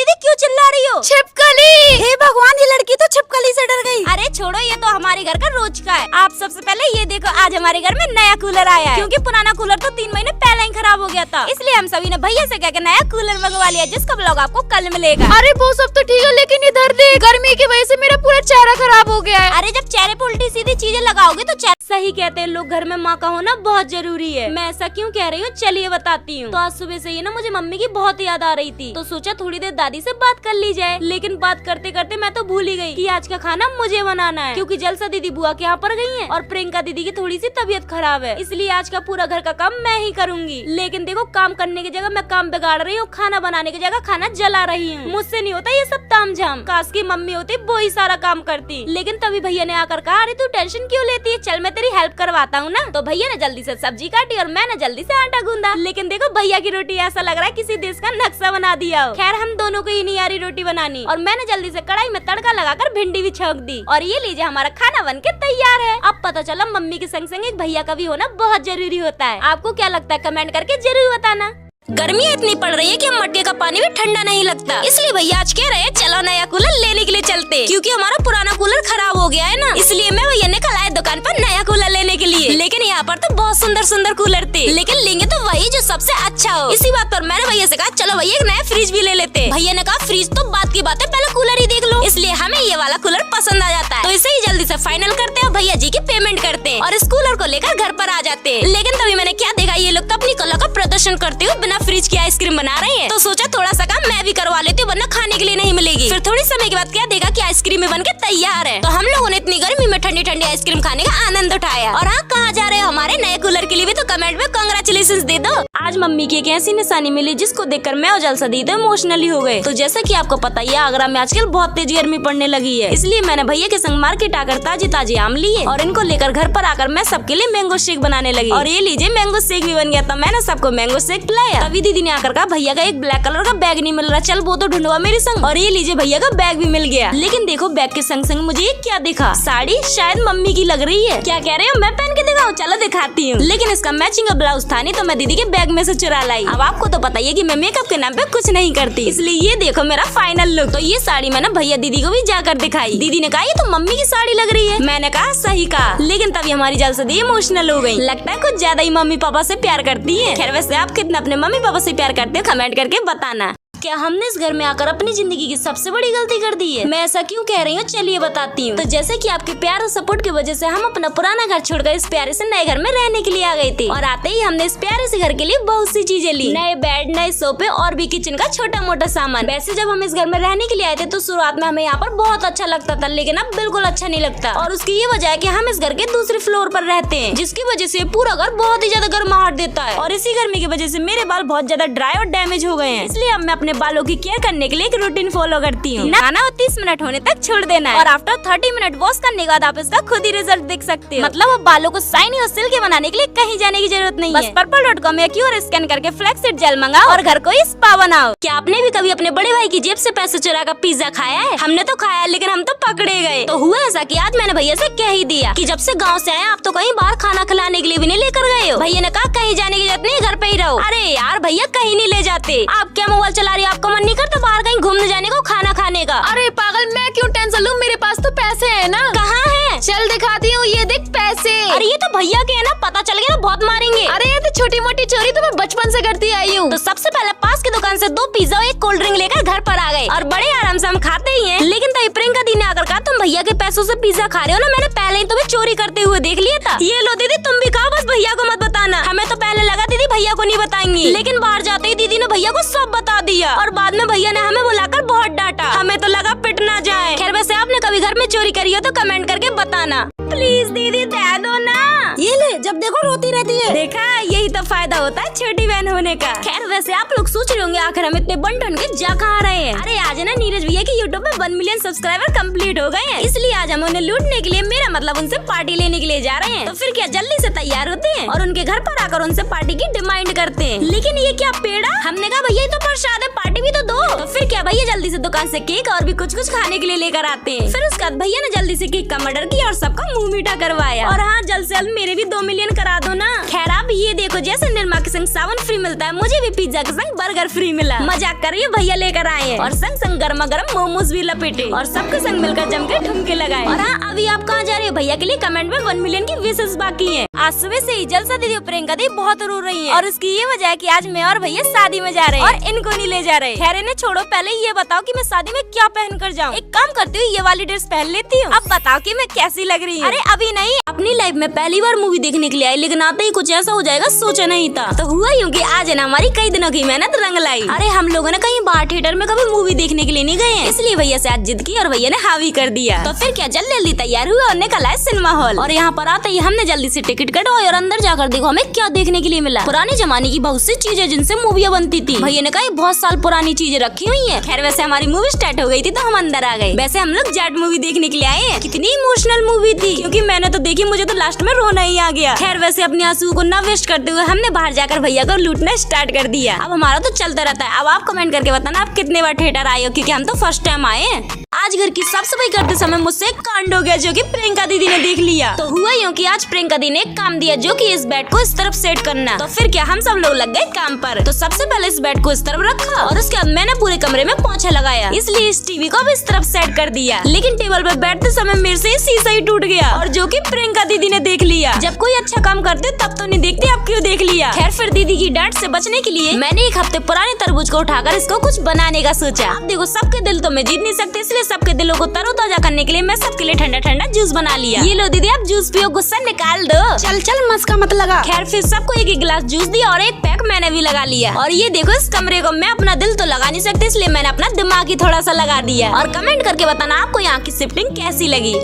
दीदी क्यों चिल्ला रही हो? छिपकली। हे भगवान, ये लड़की तो छिपकली से डर गई। अरे छोड़ो, ये तो हमारे घर का रोज का है। आप सबसे पहले ये देखो, आज हमारे घर में नया कूलर आया है, क्योंकि पुराना कूलर तो 3 महीने पहले ही खराब हो गया था। इसलिए हम सभी ने भैया से कहकर नया कूलर मंगवा लिया, जिसका ब्लॉग आपको कल मिलेगा। अरे वो सब तो ठीक है, लेकिन इधर देख, गर्मी की वजह से मेरा पूरा चेहरा खराब हो गया है। अरे जब चेहरे पे उल्टी सीधी चीजें लगाओगे तो सही कहते हैं लोग, घर में माँ का होना बहुत जरूरी है। मैं ऐसा क्यों कह रही हूँ, चलिए बताती हूँ। तो आज सुबह से ही ना मुझे मम्मी की बहुत याद आ रही थी, तो सोचा थोड़ी देर दादी से बात कर ली जाए। लेकिन बात करते करते मैं तो भूल ही गई कि आज का खाना मुझे बनाना है, क्योंकि जलसा दीदी बुआ के यहाँ पर गई है और प्रियंका दीदी की थोड़ी सी तबीयत खराब है, इसलिए आज का पूरा घर का काम मैं ही करूंगी। लेकिन देखो, काम करने की जगह मैं काम बिगाड़ रही हूँ, खाना बनाने की जगह खाना जला रही हूँ। मुझसे नहीं होता ये सब तामझाम। काश की मम्मी होती वो ही सारा काम करती। लेकिन तभी भैया ने आकर कहा, अरे तू टेंशन क्यों लेती है, चल मैं तेरी हेल्प करवाता हूँ ना। तो भैया ने जल्दी से सब्जी काटी और मैंने जल्दी से आटा गूंदा। लेकिन देखो, भैया की रोटी ऐसा लग रहा है किसी देश का नक्शा बना दिया हो। खैर, हम दोनों को ही नहीं आ रही रोटी बनानी, और मैंने जल्दी से कढ़ाई में तड़का लगाकर भिंडी भी छौंक दी। और ये लीजिए, हमारा खाना बन के तैयार है। अब पता चला मम्मी के संग संग एक भैया का भी होना बहुत जरूरी होता है। आपको क्या लगता है, कमेंट करके जरूर बताना। गर्मी इतनी पड़ रही है कि मटके का पानी भी ठंडा नहीं लगता, इसलिए भैया आज कह रहे हैं चलो नया कूलर लेने के लिए चलते, क्योंकि हमारा पुराना कूलर खराब हो गया है ना। इसलिए मैं भैया ने कल आए दुकान पर नया कूलर लेने के लिए। लेकिन यहाँ पर तो बहुत सुंदर सुंदर कूलर थे, लेकिन लेंगे तो वही जो सबसे अच्छा हो। इसी बात पर मैंने भैया से कहा, चलो भैया एक नया फ्रिज भी ले लेते। भैया ने कहा, फ्रिज तो बात की बात है, पहले कूलर ही देख लो। इसलिए हमें ये वाला कूलर पसंद आ जाता है, तो इसे ही जल्दी से फाइनल करते हैं, भैया जी की पेमेंट करते हैं और इस कूलर को लेकर घर पर आ जाते हैं। लेकिन तभी मैंने क्या देखा, ये लोग तो अपनी कला का प्रदर्शन करते हुए बिना फ्रिज की आइसक्रीम बना रहे हैं। तो सोचा थोड़ा सा काम मैं भी करवा लेती हूँ, वरना खाने के लिए नहीं मिलेगी। फिर थोड़ी समय के बाद क्या देखा कि आइसक्रीम भी बन के तैयार है। तो हम लोगों ने इतनी गर्मी में ठंडी ठंडी आइसक्रीम खाने का आनंद उठाया। और हाँ, कहाँ जा रहे हो हमारे नए कूलर के लिए भी तो कमेंट में कांग्रेचुलेशंस दे दो। आज मम्मी की एक ऐसी निशानी मिली जिसको देखकर मैं और जलसा दी तो इमोशनली हो गए। तो जैसा कि आपको पता ही है, आगरा में आजकल बहुत तेज गर्मी पड़ने लगी है, इसलिए मैंने भैया के संग मार्केट आकर ताजे ताजे आम लिए और इनको लेकर घर पर आकर मैं सबके लिए मैंगो शेक बनाने लगी। और ये लीजिए, मैंगो शेक भी बन गया था। मैंने सबको मैंगो शेक पिलाया। तभी दीदी ने आकर कहा, भैया का एक ब्लैक कलर का बैग नहीं मिल रहा, चल वो तो ढूंढवा मेरे संग। और ये लीजिए, भैया का बैग भी मिल गया। लेकिन देखो, बैग के संग संग मुझे क्या दिखा, साड़ी शायद मम्मी की लग रही है। क्या कह रहे हो, मैं पहन के दिखाऊं? चलो दिखाती हूँ। लेकिन इसका मैचिंग का ब्लाउज था नहीं, तो मैं दीदी के बैग में से चुरा लाई। अब आपको तो पता ही है कि मैं मेकअप के नाम पे कुछ नहीं करती, इसलिए ये देखो मेरा फाइनल लुक। तो ये साड़ी मैंने भैया दीदी को भी जाकर दिखाई। दीदी ने कहा, ये तो मम्मी की साड़ी लग रही है। मैंने कहा, सही कहा। लेकिन तभी हमारी जलसा दी इमोशनल हो गई। लगता है कुछ ज्यादा ही मम्मी पापा से प्यार करती है। खैर, वैसे आप कितना अपने मम्मी पापा से प्यार करते हो, कमेंट करके बताना। क्या हमने इस घर में आकर अपनी जिंदगी की सबसे बड़ी गलती कर दी है? मैं ऐसा क्यों कह रही हूँ, चलिए बताती हूँ। तो जैसे कि आपके प्यार और सपोर्ट की वजह से हम अपना पुराना घर छोड़कर इस प्यारे से नए घर में रहने के लिए आ गए थे, और आते ही हमने इस प्यारे से घर के लिए बहुत सी चीजें ली, नए बेड, नए सोफे और भी किचन का छोटा मोटा सामान। वैसे जब हम इस घर में रहने के लिए आए थे तो शुरुआत में हमें यहाँ पर बहुत अच्छा लगता था, लेकिन अब बिल्कुल अच्छा नहीं लगता। और उसकी ये वजह है कि हम इस घर के दूसरे फ्लोर पर रहते हैं, जिसकी वजह से पूरा घर बहुत ही ज्यादा गर्माहट देता है। और इसी गर्मी की वजह से मेरे बाल बहुत ज्यादा ड्राई और डैमेज हो गए हैं, इसलिए अब मैं अपने बालों की केयर करने के लिए एक रूटीन फॉलो करती हूँ। नहाना और 30 मिनट होने तक छोड़ देना है, और आफ्टर 30 मिनट वॉश करने के बाद आप इसका खुद ही रिजल्ट देख सकते हो। मतलब अब बालों को शाइनी और सिल्की बनाने के लिए कहीं जाने की जरूरत नहीं है। बस purple.com या QR स्कैन करके फ्लैक्सीड जेल मंगाओ और घर को स्पा बनाओ। क्या आपने भी कभी अपने बड़े भाई की जेब से पैसे चुरा कर पिज्जा खाया है? हमने तो खाया, लेकिन हम तो पकड़े गए। तो हुआ ऐसा कि आज मैंने भैया से कह ही दिया कि जब से गाँव से आए आप तो कहीं बाहर खाना खिलाने के लिए भी नहीं लेकर गए हो। भैया ने कहा, कहीं जाने की जरूरत नहीं, घर पे ही रहो। अरे यार भैया, कहीं नहीं ले जाते। आप क्या मोबाइल चला रही हो? आपको मन नहीं करता बाहर कहीं घूमने जाने को, खाना खाने का? अरे पागल, मैं क्यों टेंशन लूं, मेरे पास तो पैसे है ना। कहाँ है? चल दिखाती हूँ, ये देख पैसे। अरे ये तो भैया के है ना, पता चल गया ना, बहुत मारेंगे। अरे ये तो छोटी मोटी चोरी तो मैं बचपन से करती आई हूँ। तो सबसे पहले पास की दुकान से 2 पिज्जा और 1 कोल्ड ड्रिंक लेकर घर पर आ गए, और बड़े आराम से हम खाते ही हैं। लेकिन तभी प्रियंका दी ने आकर कहा, तुम भैया के पैसों से पिज्जा खा रहे हो ना, मैंने पहले ही तुम्हें चोरी करते हुए देख लिया था। ये लो दीदी, तुम भी खाओ, बस भैया को मत बताना। हमें तो पहले लगा दीदी भैया को नहीं बताएंगी, लेकिन बाहर जाते ही दीदी ने भैया को सब बता दिया, और बाद में भैया ने हमें बुलाकर बहुत डांटा। हमें तो लगा पिट ना जाए। खैर, वैसे आपने कभी घर में चोरी करी हो तो कमेंट करके बताना। प्लीज दीदी दे दो ना। ये ले, जब देखो रोती रहती है। देखा, यही तो फायदा होता है छोटी बहन होने का। खैर, वैसे आप लोग सोच रहे होंगे आखिर हम इतने बन के जा कहाँ रहे हैं। अरे आज ना नीरज भैया के यूट्यूब में 1 मिलियन सब्सक्राइबर कंप्लीट हो गए हैं, इसलिए आज हम उन्हें लूटने के लिए, मेरा मतलब उनसे पार्टी लेने के लिए जा रहे हैं। तो फिर क्या, जल्दी से तैयार होते हैं और उनके घर पर आकर उनसे पार्टी की डिमांड करते हैं। लेकिन ये क्या पेड़ा? हमने कहा भैया ये तो प्रसाद है, पार्टी भी तो दो। तो फिर क्या भैया जल्दी से दुकान से केक और भी कुछ कुछ खाने के लिए लेकर आते हैं। फिर उसके बाद भैया ने जल्दी से केक का मर्डर किया और सबका मुंह मीठा करवाया। और हाँ, जल्द से जल्द मेरे भी 2 मिलियन करा दो ना। खैर आप ये देखो, जैसे निर्मा के संग सावन फ्री मिलता है, मुझे भी पिज्जा के संग बर्गर फ्री मिला। मजाक कर रही है, भैया लेकर आए हैं और संग संग गर्मा गर्म मोमोज भी लपेटे और सबके संग मिलकर जम के ठुमके लगाए। और हाँ, अभी आप कहाँ जा रहे हैं? भैया के लिए कमेंट में 1 मिलियन की विशेष बाकी है। आज सुबह से ही जलसा दीदी और प्रियंका दी बहुत रो रही है और उसकी ये वजह है कि आज मैं और भैया शादी में जा रहे हैं और इनको नहीं ले जा रहे। खैर इन्हें छोड़ो, पहले ये बताओ कि मैं शादी में क्या पहन कर जाऊँ। एक काम करती हूँ, ये वाली ड्रेस पहन लेती हूँ। अब बताओ कि मैं कैसी लग रही हूँ। अरे अभी नहीं, अपनी लाइफ में पहली बार मूवी देखने के लिए आई, लेकिन आते ही कुछ ऐसा हो जाएगा सोचा नहीं था। तो हुआ यूँ कि आज है ना हमारी कई दिनों की मेहनत रंग लाई। अरे हम लोगों ने कहीं बाहर थिएटर में कभी मूवी देखने के लिए नहीं गए हैं, इसलिए भैया से आज जिद की और भैया ने हावी कर दिया। तो फिर क्या, जल्दी जल्दी तैयार हुआ और निकल आए सिनेमा हॉल। और यहाँ पर आते ही हमने जल्दी से टिकट कटवाई और अंदर जाकर देखो हमें क्या देखने के लिए मिला। पुराने जमाने की बहुत सी चीजें जिनसे मूवियाँ बनती थी। भैया ने कहा बहुत साल पुरानी चीजें रखी हुई है। खैर वैसे हमारी मूवी स्टार्ट हो गई थी तो हम अंदर आ गए। वैसे हम लोग जाट मूवी देखने के लिए आए हैं। कितनी इमोशनल मूवी थी, क्योंकि मैंने तो देखी, मुझे तो लास्ट में रोना ही आ गया। खैर वैसे अपने आंसू को ना वेस्ट करते हुए हमने बाहर जाकर भैया को लूटना स्टार्ट कर दिया। अब हमारा तो चलता रहता है। अब आप कमेंट करके बताना आप कितने बार थिएटर आए हो, क्योंकि हम तो फर्स्ट टाइम आए हैं। आज घर की साफ सफाई करते समय मुझसे एक कांड हो गया जो कि प्रियंका दीदी ने देख लिया। तो हुआ यूँ कि आज प्रियंका दीदी ने एक काम दिया जो कि इस बेड को इस तरफ सेट करना। तो फिर क्या, हम सब लोग लग गए काम पर। तो सबसे पहले इस बेड को इस तरफ रखा और उसके बाद मैंने पूरे कमरे में पोंछा लगाया, इसलिए इस टीवी को भी इस तरफ सेट कर दिया। लेकिन टेबल पर बैठते समय मेरे से शीशा ही टूट गया और जो कि प्रियंका दीदी ने देख लिया। जब कोई अच्छा काम करते तब तो नहीं देखते, अब क्यों देख लिया। खैर फिर दीदी की डांट से बचने के लिए मैंने एक हफ्ते पुराने तरबूज को उठाकर इसको कुछ बनाने का सोचा। अब देखो, सबके दिल तो मैं जीत नहीं सकती, इसलिए सबके दिलों को तरोताजा करने के लिए मैं सबके लिए ठंडा ठंडा जूस बना लिया। ये लो दीदी, आप जूस पियो, गुस्सा निकाल दो। चल चल मस्का मत लगा। खैर फिर सबको एक एक गिलास जूस दिया और एक पैक मैंने भी लगा लिया। और ये देखो, इस कमरे को मैं अपना दिल तो लगा नहीं सकती, इसलिए मैंने अपना दिमाग ही थोड़ा सा लगा दिया। और कमेंट करके बताना आपको यहाँ की शिफ्टिंग कैसी लगी।